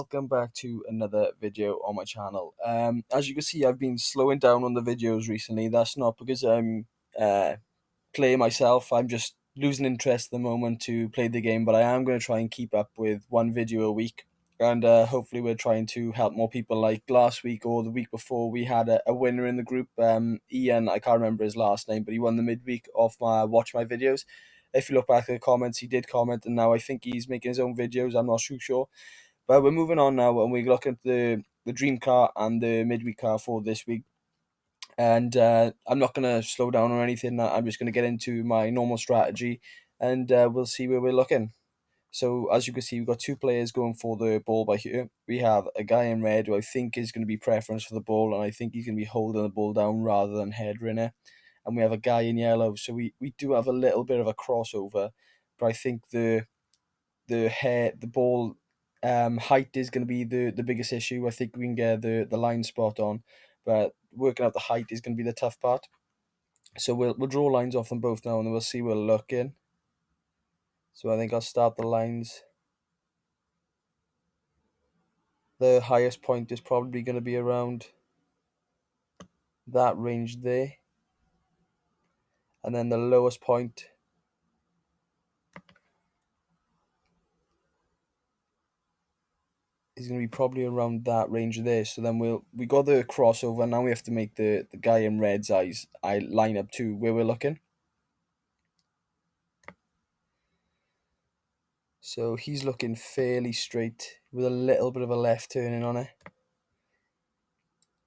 Welcome back to another video on my channel. As you can see, I've been slowing down on the videos recently. That's not because I'm playing myself. I'm just losing interest at the moment to play the game, but I am going to try and keep up with one video a week. And hopefully we're trying to help more people. Like last week or the week before, we had a winner in the group. Ian, I can't remember his last name, but he won the midweek off my watch my videos. If you look back at the comments, he did comment, and now I think he's making his own videos. I'm not too sure. But we're moving on now, and we look at the dream car and the midweek car for this week. And I'm not going to slow down or anything. I'm just going to get into my normal strategy, and we'll see where we're looking. So as you can see, we've got two players going for the ball by here. We have a guy in red who I think is going to be preference for the ball, and I think he's going to be holding the ball down rather than headering it. And we have a guy in yellow, so we do have a little bit of a crossover, but I think the ball height is going to be the biggest issue. I think we can get the line spot on, but working out the height is going to be the tough part. So we'll draw lines off them both now, and then we'll see where we're looking. So I think I'll start the lines. The highest point is probably going to be around that range there, and then the lowest point is going to be probably around that range there. So then we got the crossover. Now we have to make the guy in red's eyes I line up to where we're looking. So he's looking fairly straight with a little bit of a left turning on it.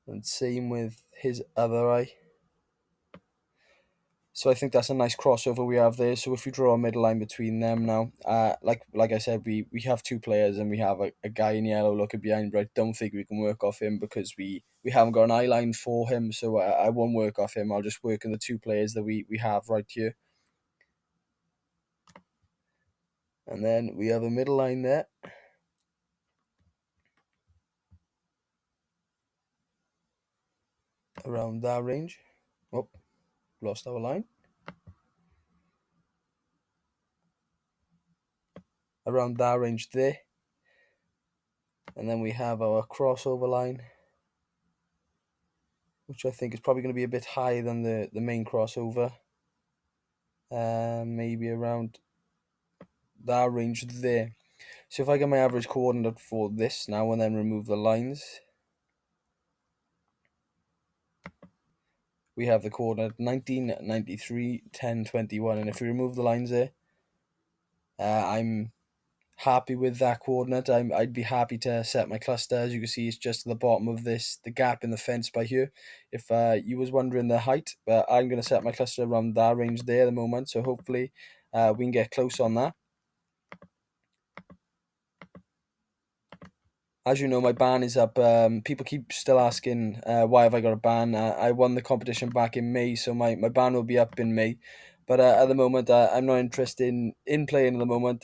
And same with his other eye. So I think that's a nice crossover we have there. So if we draw a middle line between them now, like I said, we have two players and we have a guy in yellow looking behind, but I don't think we can work off him because we haven't got an eye line for him. So I won't work off him. I'll just work on the two players that we have right here. And then we have a middle line there. Around that range. Oh, lost our line. Around that range there. And then we have our crossover line, which I think is probably going to be a bit higher than the main crossover. Maybe around that range there. So if I get my average coordinate for this now and then remove the lines, we have the coordinate 19, 93, 10, 21. And if we remove the lines there, I'm happy with that coordinate. I'd be happy to set my cluster. As you can see, it's just at the bottom of this, the gap in the fence by here. If you was wondering the height, but I'm going to set my cluster around that range there at the moment. So hopefully we can get close on that. As you know, my ban is up. People keep still asking why have I got a ban. I won the competition back in May, so my ban will be up in May. But at the moment, I'm not interested in playing at the moment.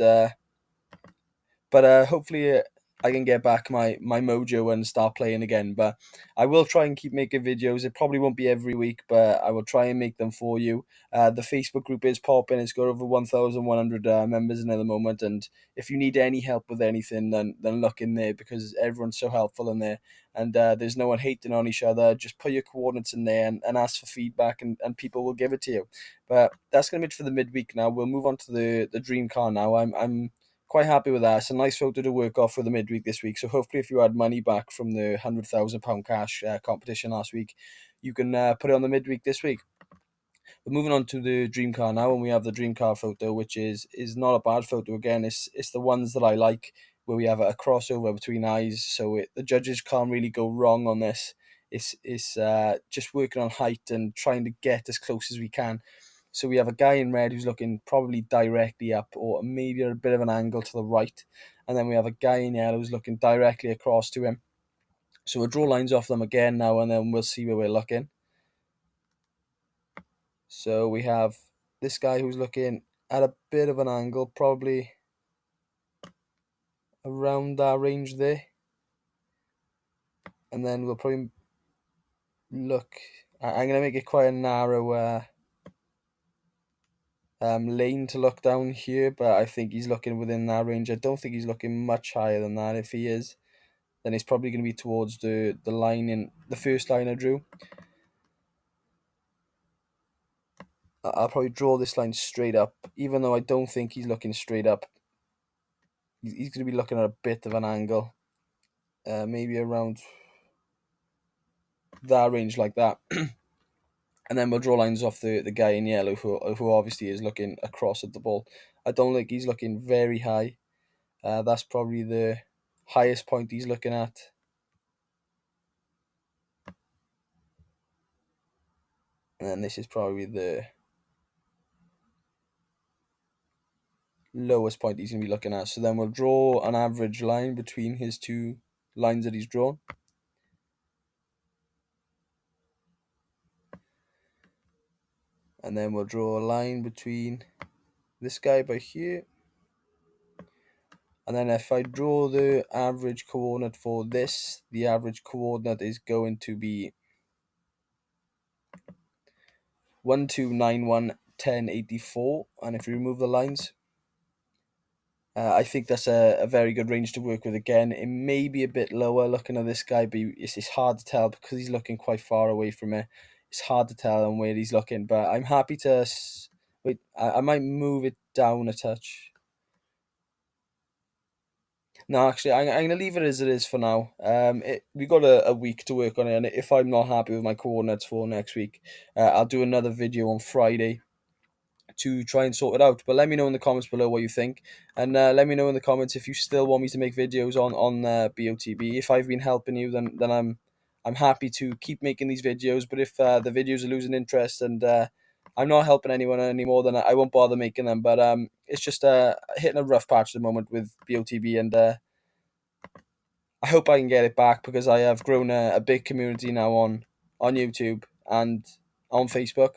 But hopefully I can get back my mojo and start playing again. But I will try and keep making videos. It probably won't be every week, but I will try and make them for you. The Facebook group is popping. It's got over 1,100 members in it at the moment. And if you need any help with anything, then look in there because everyone's so helpful in there. And there's no one hating on each other. Just put your coordinates in there and ask for feedback, and people will give it to you. But that's going to be it for the midweek now. We'll move on to the dream car now. I'm quite happy with that. It's a nice photo to work off for the midweek this week. So hopefully, if you had money back from the £100,000 cash competition last week, you can put it on the midweek this week. But moving on to the dream car now, and we have the dream car photo, which is not a bad photo. Again, it's the ones that I like, where we have a crossover between eyes, so the judges can't really go wrong on this. It's just working on height and trying to get as close as we can. So we have a guy in red who's looking probably directly up or maybe at a bit of an angle to the right. And then we have a guy in yellow who's looking directly across to him. So we'll draw lines off them again now and then we'll see where we're looking. So we have this guy who's looking at a bit of an angle, probably around that range there. And then we'll probably look, I'm going to make it quite a narrow lane to look down here, but I think he's looking within that range. I don't think he's looking much higher than that if he is. then it's probably going to be towards the line in the first line I drew. I'll probably draw this line straight up, even though I don't think he's looking straight up. He's going to be looking at a bit of an angle, maybe around that range like that. And then we'll draw lines off the guy in yellow who obviously is looking across at the ball. I don't think he's looking very high. That's probably the highest point he's looking at. And then this is probably the lowest point he's going to be looking at. So then we'll draw an average line between his two lines that he's drawn. And then we'll draw a line between this guy by here. And then if I draw the average coordinate for this, the average coordinate is going to be 12911084. And if you remove the lines, I think that's a very good range to work with. Again, it may be a bit lower looking at this guy, but it's hard to tell because he's looking quite far away from it. It's hard to tell on where he's looking, but I'm happy to wait. I might move it down a touch. No, actually, I'm going to leave it as it is for now. We got a week to work on it, and if I'm not happy with my coordinates for next week, I'll do another video on Friday to try and sort it out. But let me know in the comments below what you think, and let me know in the comments if you still want me to make videos on BOTB. If I've been helping you, then I'm happy to keep making these videos. But if the videos are losing interest and I'm not helping anyone anymore, then I won't bother making them. But it's just hitting a rough patch at the moment with BOTB, and I hope I can get it back because I have grown a big community now on YouTube and on Facebook.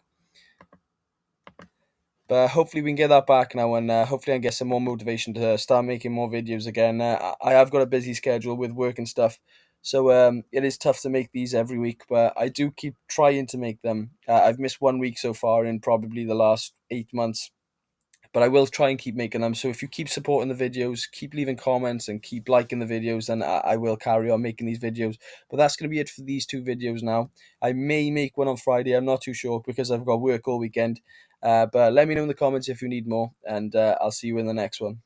But hopefully we can get that back now, and hopefully I can get some more motivation to start making more videos again. I have got a busy schedule with work and stuff, so it is tough to make these every week, but I do keep trying to make them. I've missed 1 week so far in probably the last 8 months, but I will try and keep making them. So if you keep supporting the videos, keep leaving comments, and keep liking the videos, then I will carry on making these videos. But that's going to be it for these two videos now. I may make one on Friday. I'm not too sure because I've got work all weekend. But let me know in the comments if you need more, and I'll see you in the next one.